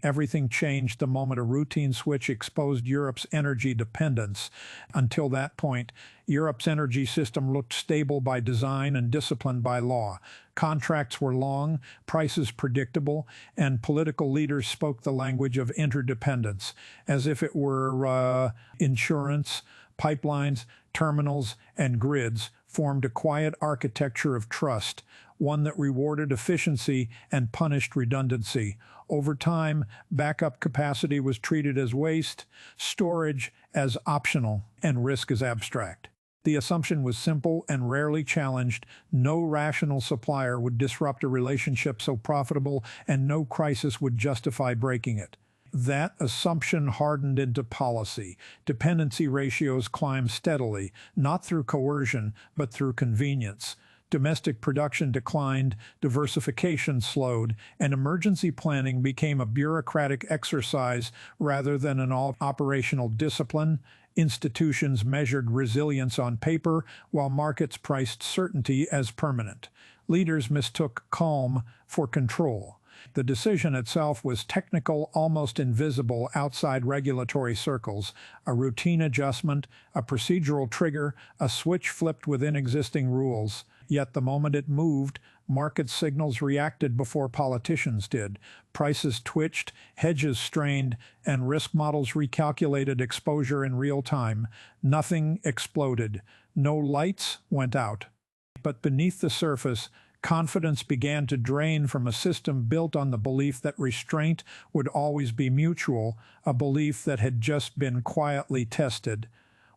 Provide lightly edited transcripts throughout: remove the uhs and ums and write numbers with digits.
Everything changed the moment a routine switch exposed Europe's energy dependence. Until that point, Europe's energy system looked stable by design and disciplined by law. Contracts were long, prices predictable, and political leaders spoke the language of interdependence, as if it were insurance, pipelines, terminals, and grids formed a quiet architecture of trust, one that rewarded efficiency and punished redundancy. Over time, backup capacity was treated as waste, storage as optional, and risk as abstract. The assumption was simple and rarely challenged. No rational supplier would disrupt a relationship so profitable, and no crisis would justify breaking it. That assumption hardened into policy. Dependency ratios climbed steadily, not through coercion, but through convenience. Domestic production declined, diversification slowed, and emergency planning became a bureaucratic exercise rather than an operational discipline. Institutions measured resilience on paper, while markets priced certainty as permanent. Leaders mistook calm for control. The decision itself was technical, almost invisible outside regulatory circles. A routine adjustment, a procedural trigger, a switch flipped within existing rules. Yet the moment it moved, market signals reacted before politicians did. Prices twitched, hedges strained, and risk models recalculated exposure in real time. Nothing exploded. No lights went out. But beneath the surface, confidence began to drain from a system built on the belief that restraint would always be mutual, a belief that had just been quietly tested.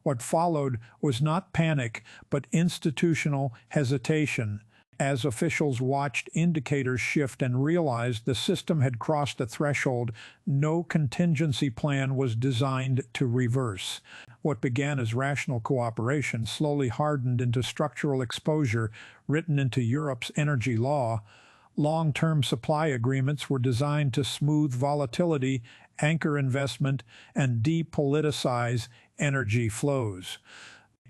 What followed was not panic, but institutional hesitation, as officials watched indicators shift and realized the system had crossed a threshold no contingency plan was designed to reverse. What began as rational cooperation slowly hardened into structural exposure written into Europe's energy law. Long-term supply agreements were designed to smooth volatility, anchor investment, and depoliticize energy flows.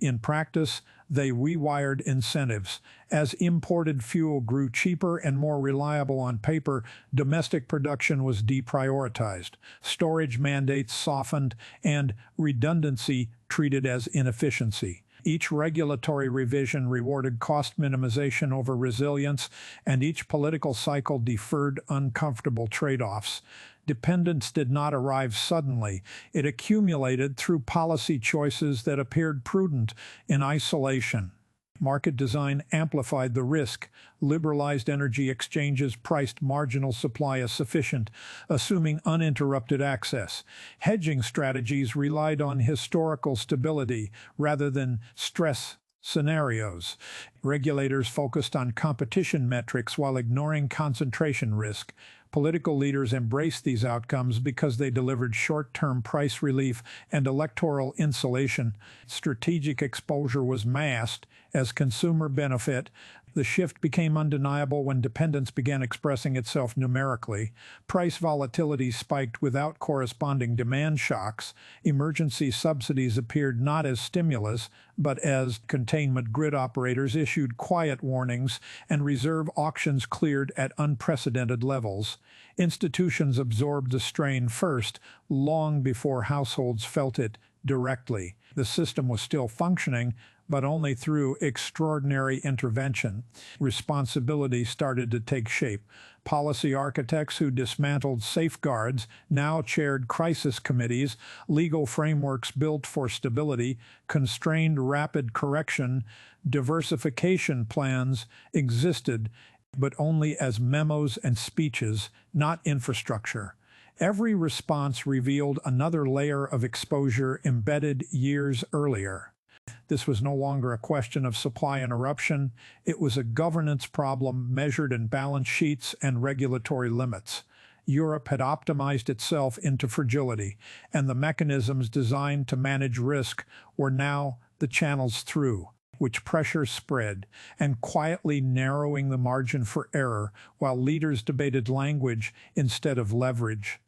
In practice, they rewired incentives. As imported fuel grew cheaper and more reliable on paper, domestic production was deprioritized. Storage mandates softened, and redundancy treated as inefficiency. Each regulatory revision rewarded cost minimization over resilience, and each political cycle deferred uncomfortable trade-offs. Dependence did not arrive suddenly. It accumulated through policy choices that appeared prudent in isolation. Market design amplified the risk. Liberalized energy exchanges priced marginal supply as sufficient, assuming uninterrupted access. Hedging strategies relied on historical stability rather than stress scenarios. Regulators focused on competition metrics while ignoring concentration risk. Political leaders embraced these outcomes because they delivered short-term price relief and electoral insulation. Strategic exposure was masked as consumer benefit. The shift became undeniable when dependence began expressing itself numerically. Price volatility spiked without corresponding demand shocks. Emergency subsidies appeared not as stimulus, but as containment. Grid operators issued quiet warnings, and reserve auctions cleared at unprecedented levels. Institutions absorbed the strain first, long before households felt it directly. The system was still functioning, but only through extraordinary intervention. Responsibility started to take shape. Policy architects who dismantled safeguards now chaired crisis committees. Legal frameworks built for stability constrained rapid correction. Diversification plans existed, but only as memos and speeches, not infrastructure. Every response revealed another layer of exposure embedded years earlier. This was no longer a question of supply interruption. It was a governance problem measured in balance sheets and regulatory limits. Europe had optimized itself into fragility, and the mechanisms designed to manage risk were now the channels through which pressure spread, and quietly narrowing the margin for error while leaders debated language instead of leverage.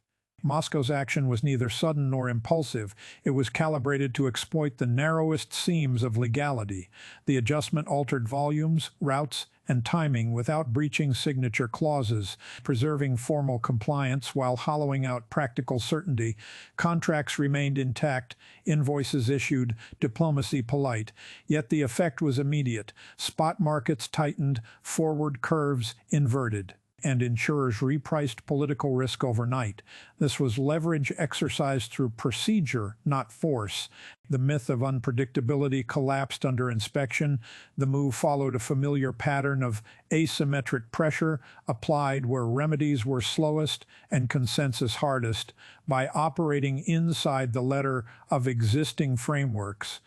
Moscow's action was neither sudden nor impulsive. It was calibrated to exploit the narrowest seams of legality. The adjustment altered volumes, routes, and timing without breaching signature clauses, preserving formal compliance while hollowing out practical certainty. Contracts remained intact, invoices issued, diplomacy polite. Yet the effect was immediate. Spot markets tightened, forward curves inverted, and insurers repriced political risk overnight. This was leverage exercised through procedure, not force. The myth of unpredictability collapsed under inspection. The move followed a familiar pattern of asymmetric pressure applied where remedies were slowest and consensus hardest. By operating inside the letter of existing frameworks,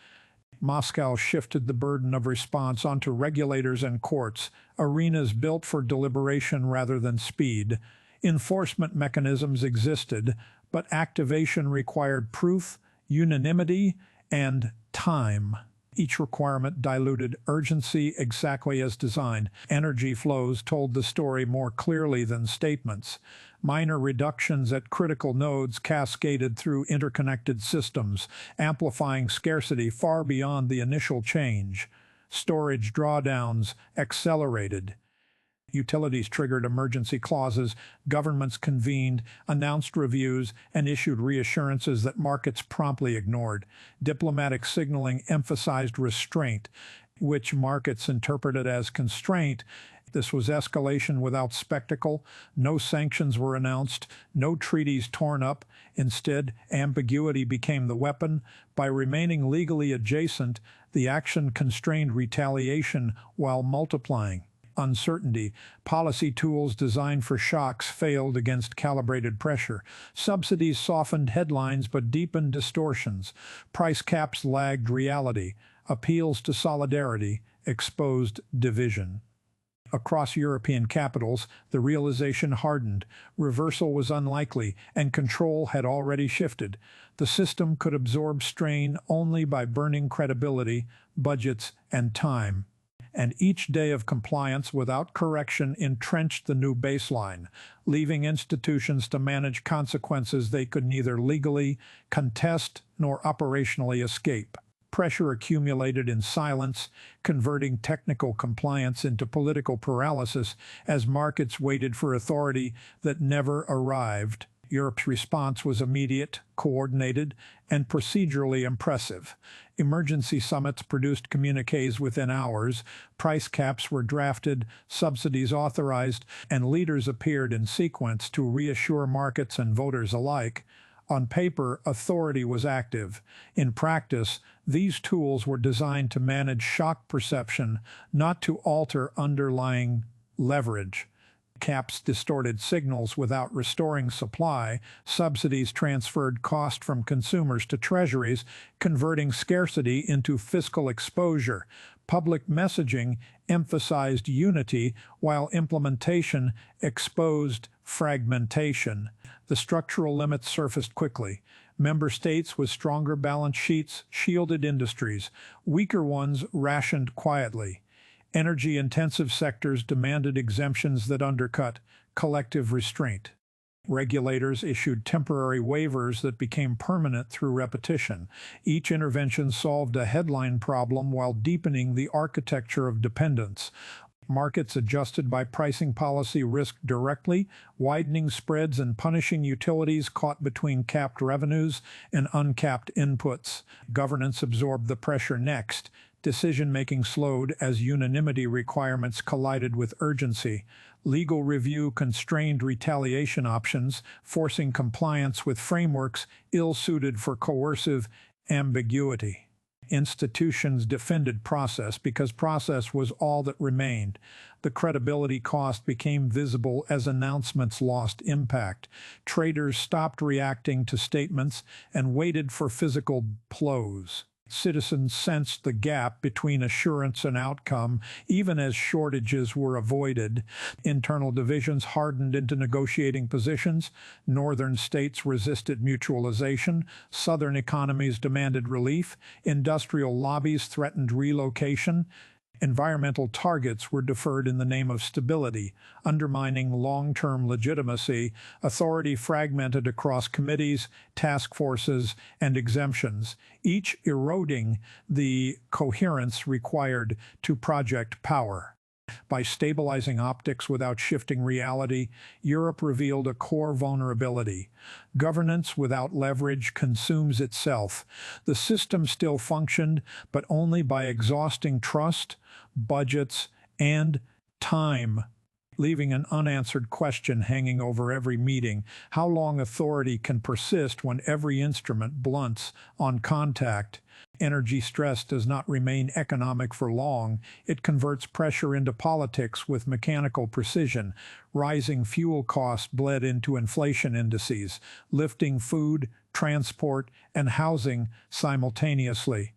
Moscow shifted the burden of response onto regulators and courts, arenas built for deliberation rather than speed. Enforcement mechanisms existed, but activation required proof, unanimity, and time. Each requirement diluted urgency exactly as designed. Energy flows told the story more clearly than statements. Minor reductions at critical nodes cascaded through interconnected systems, amplifying scarcity far beyond the initial change. Storage drawdowns accelerated. Utilities triggered emergency clauses, governments convened, announced reviews, and issued reassurances that markets promptly ignored. Diplomatic signaling emphasized restraint, which markets interpreted as constraint. This was escalation without spectacle. No sanctions were announced, no treaties torn up. Instead, ambiguity became the weapon. By remaining legally adjacent, the action constrained retaliation while multiplying uncertainty. Policy tools designed for shocks failed against calibrated pressure. Subsidies softened headlines but deepened distortions. Price caps lagged reality. Appeals to solidarity exposed division. Across European capitals, the realization hardened. Reversal was unlikely, and control had already shifted. The system could absorb strain only by burning credibility, budgets, and time. And each day of compliance without correction entrenched the new baseline, leaving institutions to manage consequences they could neither legally contest nor operationally escape. Pressure accumulated in silence, converting technical compliance into political paralysis as markets waited for authority that never arrived. Europe's response was immediate, coordinated, and procedurally impressive. Emergency summits produced communiques within hours, price caps were drafted, subsidies authorized, and leaders appeared in sequence to reassure markets and voters alike. On paper, authority was active. In practice, these tools were designed to manage shock perception, not to alter underlying leverage. Caps distorted signals without restoring supply. Subsidies transferred cost from consumers to treasuries, converting scarcity into fiscal exposure. Public messaging emphasized unity, while implementation exposed fragmentation. The structural limits surfaced quickly. Member states with stronger balance sheets shielded industries. Weaker ones rationed quietly. Energy-intensive sectors demanded exemptions that undercut collective restraint. Regulators issued temporary waivers that became permanent through repetition. Each intervention solved a headline problem while deepening the architecture of dependence. Markets adjusted by pricing policy risked directly, widening spreads and punishing utilities caught between capped revenues and uncapped inputs. Governance absorbed the pressure next. Decision-making slowed as unanimity requirements collided with urgency. Legal review constrained retaliation options, forcing compliance with frameworks ill-suited for coercive ambiguity. Institutions defended process because process was all that remained. The credibility cost became visible as announcements lost impact. Traders stopped reacting to statements and waited for physical blows. Citizens sensed the gap between assurance and outcome, even as shortages were avoided. Internal divisions hardened into negotiating positions. Northern states resisted mutualization. Southern economies demanded relief. Industrial lobbies threatened relocation. Environmental targets were deferred in the name of stability, undermining long-term legitimacy. Authority fragmented across committees, task forces, and exemptions, each eroding the coherence required to project power. By stabilizing optics without shifting reality, Europe revealed a core vulnerability. Governance without leverage consumes itself. The system still functioned, but only by exhausting trust, budgets, and time, leaving an unanswered question hanging over every meeting: how long authority can persist when every instrument blunts on contact? Energy stress does not remain economic for long. It converts pressure into politics with mechanical precision. Rising fuel costs bled into inflation indices, lifting food, transport, and housing simultaneously.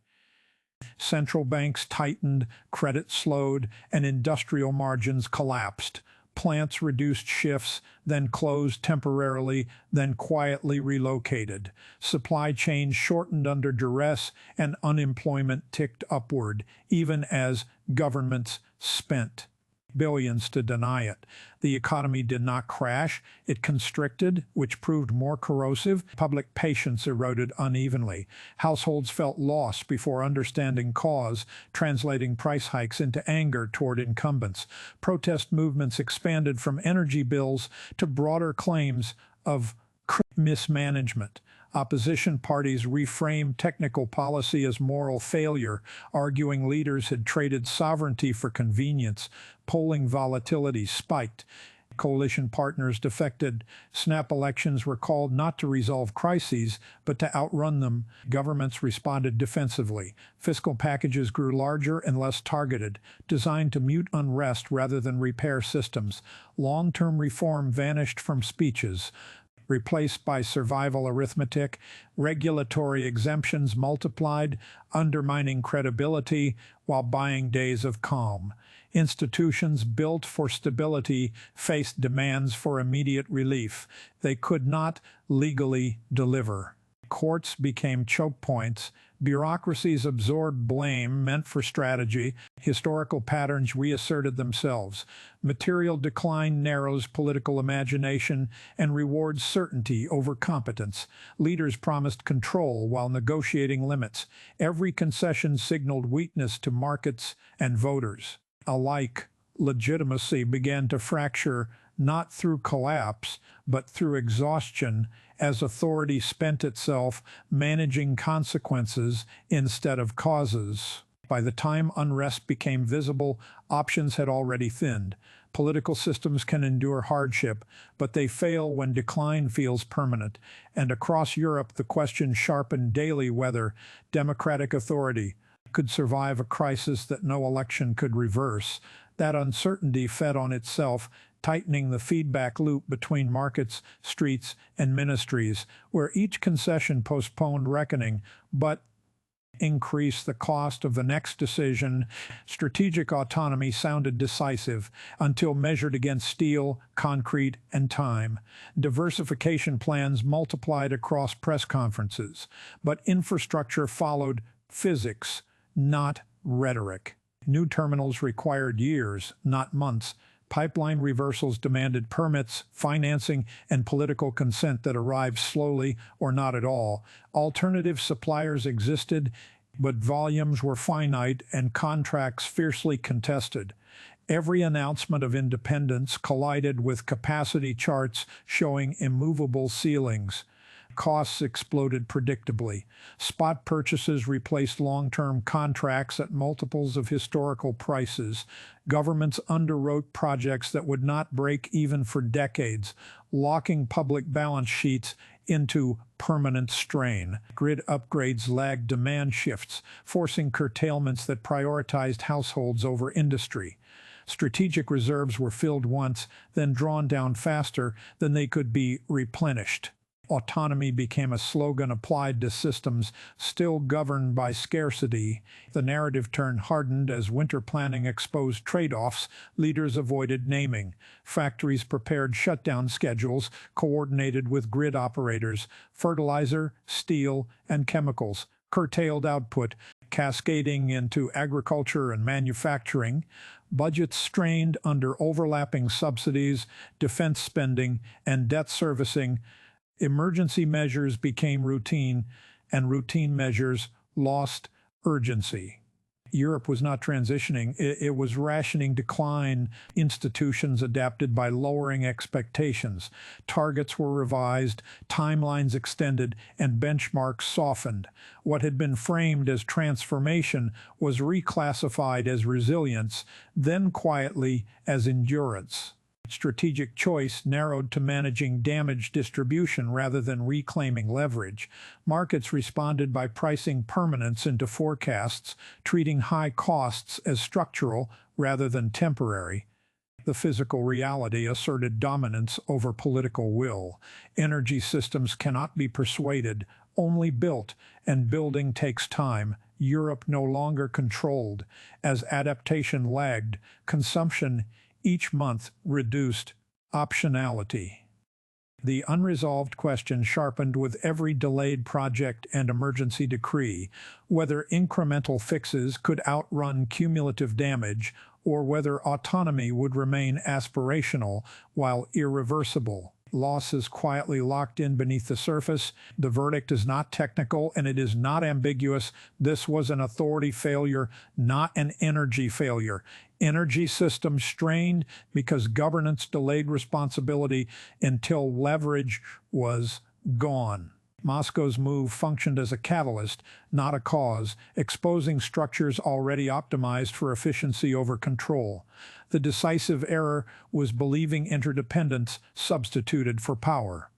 Central banks tightened, credit slowed, and industrial margins collapsed. Plants reduced shifts, then closed temporarily, then quietly relocated. Supply chains shortened under duress, and unemployment ticked upward, even as governments spent billions to deny it. The economy did not crash, it constricted, which proved more corrosive. Public patience eroded unevenly. Households felt lost before understanding cause, translating price hikes into anger toward incumbents. Protest movements expanded from energy bills to broader claims of mismanagement. Opposition parties reframed technical policy as moral failure, arguing leaders had traded sovereignty for convenience. Polling volatility spiked. Coalition partners defected. Snap elections were called not to resolve crises, but to outrun them. Governments responded defensively. Fiscal packages grew larger and less targeted, designed to mute unrest rather than repair systems. Long-term reform vanished from speeches, replaced by survival arithmetic. Regulatory exemptions multiplied, undermining credibility while buying days of calm. Institutions built for stability faced demands for immediate relief. They could not legally deliver. Courts became choke points. Bureaucracies absorbed blame meant for strategy. Historical patterns reasserted themselves. Material decline narrows political imagination and rewards certainty over competence. Leaders promised control while negotiating limits. Every concession signaled weakness to markets and voters alike. Legitimacy began to fracture, not through collapse, but through exhaustion, as authority spent itself managing consequences instead of causes. By the time unrest became visible, options had already thinned. Political systems can endure hardship, but they fail when decline feels permanent. And across Europe, the question sharpened daily whether democratic authority could survive a crisis that no election could reverse. That uncertainty fed on itself, tightening the feedback loop between markets, streets, and ministries, where each concession postponed reckoning, but increased the cost of the next decision. Strategic autonomy sounded decisive until measured against steel, concrete, and time. Diversification plans multiplied across press conferences, but infrastructure followed physics, not rhetoric. New terminals required years, not months. Pipeline reversals demanded permits, financing, and political consent that arrived slowly or not at all. Alternative suppliers existed, but volumes were finite and contracts fiercely contested. Every announcement of independence collided with capacity charts showing immovable ceilings. Costs exploded predictably. Spot purchases replaced long-term contracts at multiples of historical prices. Governments underwrote projects that would not break even for decades, locking public balance sheets into permanent strain. Grid upgrades lagged demand shifts, forcing curtailments that prioritized households over industry. Strategic reserves were filled once, then drawn down faster than they could be replenished. Autonomy became a slogan applied to systems still governed by scarcity. The narrative turned hardened as winter planning exposed trade-offs leaders avoided naming. Factories prepared shutdown schedules coordinated with grid operators. Fertilizer, steel, and chemicals curtailed output. cascading into agriculture and manufacturing, budgets strained under overlapping subsidies, defense spending, and debt servicing. Emergency measures became routine, and routine measures lost urgency. Europe was not transitioning, it was rationing decline. Institutions adapted by lowering expectations. Targets were revised, timelines extended, and benchmarks softened. What had been framed as transformation was reclassified as resilience, then quietly as endurance. Strategic choice narrowed to managing damage distribution rather than reclaiming leverage. Markets responded by pricing permanence into forecasts, treating high costs as structural rather than temporary. The physical reality asserted dominance over political will. Energy systems cannot be persuaded, only built, and building takes time. Europe no longer controlled. As adaptation lagged, consumption each month reduced optionality. The unresolved question sharpened with every delayed project and emergency decree, whether incremental fixes could outrun cumulative damage or whether autonomy would remain aspirational while irreversible. Losses quietly locked in beneath the surface. The verdict is not technical and it is not ambiguous. This was an authority failure, not an energy failure. Energy systems strained because governance delayed responsibility until leverage was gone. Moscow's move functioned as a catalyst, not a cause, exposing structures already optimized for efficiency over control. The decisive error was believing interdependence substituted for power.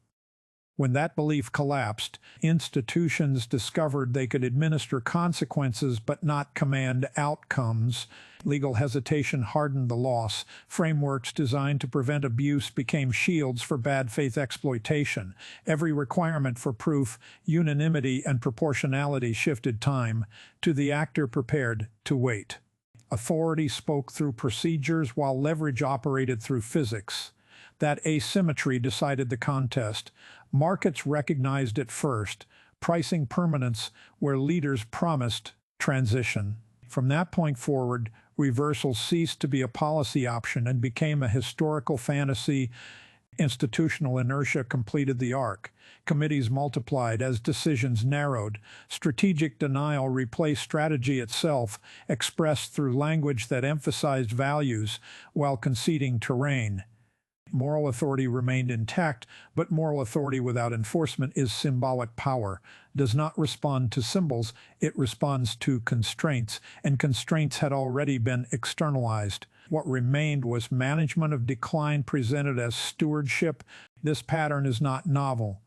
When that belief collapsed, institutions discovered they could administer consequences but not command outcomes. Legal hesitation hardened the loss. Frameworks designed to prevent abuse became shields for bad faith exploitation. Every requirement for proof, unanimity, and proportionality shifted time to the actor prepared to wait. Authority spoke through procedures while leverage operated through physics. That asymmetry decided the contest. Markets recognized it first, pricing permanence where leaders promised transition. From that point forward, reversal ceased to be a policy option and became a historical fantasy. Institutional inertia completed the arc. Committees multiplied as decisions narrowed. Strategic denial replaced strategy itself, expressed through language that emphasized values while conceding terrain. Moral authority remained intact, but moral authority without enforcement is symbolic power, does not respond to symbols, it responds to constraints, and constraints had already been externalized. What remained was management of decline presented as stewardship. This pattern is not novel.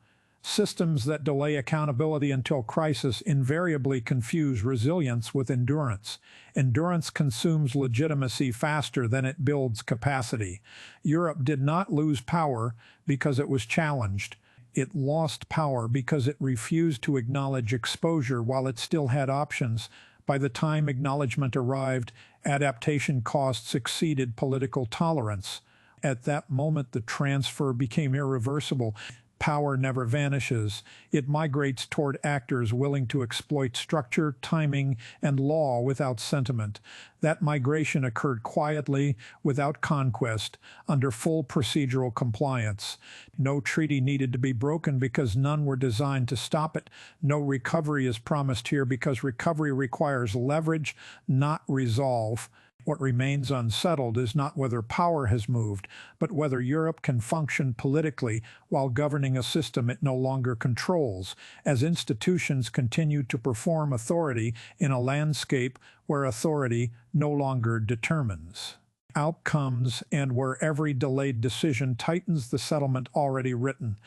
Systems that delay accountability until crisis invariably confuse resilience with endurance. Endurance consumes legitimacy faster than it builds capacity. Europe did not lose power because it was challenged. It lost power because it refused to acknowledge exposure while it still had options. By the time acknowledgement arrived, adaptation costs exceeded political tolerance. At that moment, the transfer became irreversible. Power never vanishes. It migrates toward actors willing to exploit structure, timing, and law without sentiment. That migration occurred quietly, without conquest, under full procedural compliance. No treaty needed to be broken because none were designed to stop it. No recovery is promised here because recovery requires leverage, not resolve. What remains unsettled is not whether power has moved, but whether Europe can function politically while governing a system it no longer controls, as institutions continue to perform authority in a landscape where authority no longer determines outcomes and where every delayed decision tightens the settlement already written.